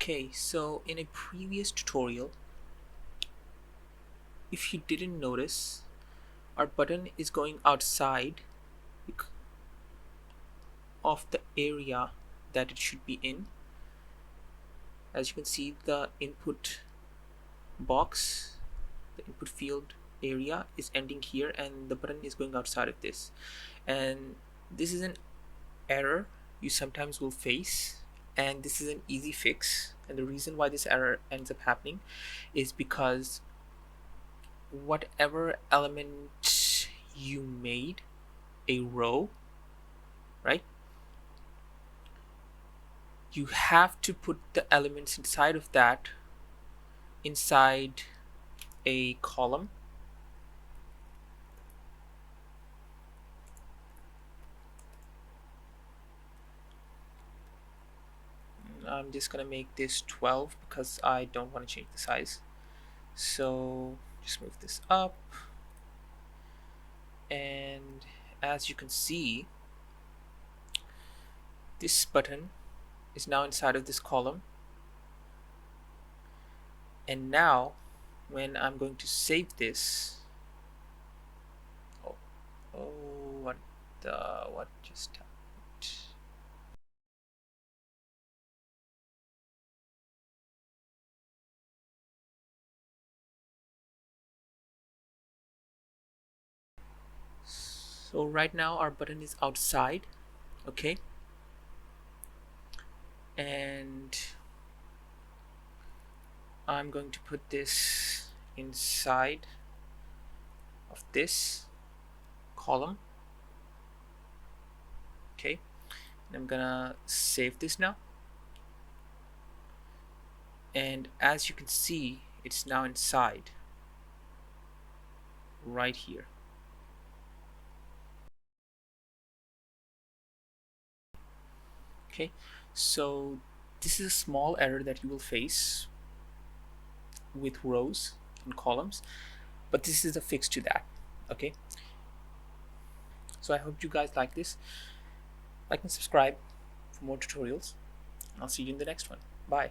Okay, so in a previous tutorial, if you didn't notice, our button is going outside of the area that it should be in. As you can see, the input box, the input field area is ending here, and the button is going outside of this. And this is an error you sometimes will face, and this is an easy fix. And the reason why this error ends up happening is because whatever element you made a row, right, you have to put the elements inside of that inside a column. I'm just gonna make this 12 because I don't want to change the size, so just move this up. And as you can see, this button is now inside of this column. And now when I'm going to save this, what just happened? So right now our button is outside, okay, and I'm going to put this inside of this column, okay, and I'm gonna save this now. And as you can see, it's now inside right here. Okay, so this is a small error that you will face with rows and columns, but this is a fix to that. Okay, so I hope you guys like this. Like and subscribe for more tutorials. I'll see you in the next one. Bye.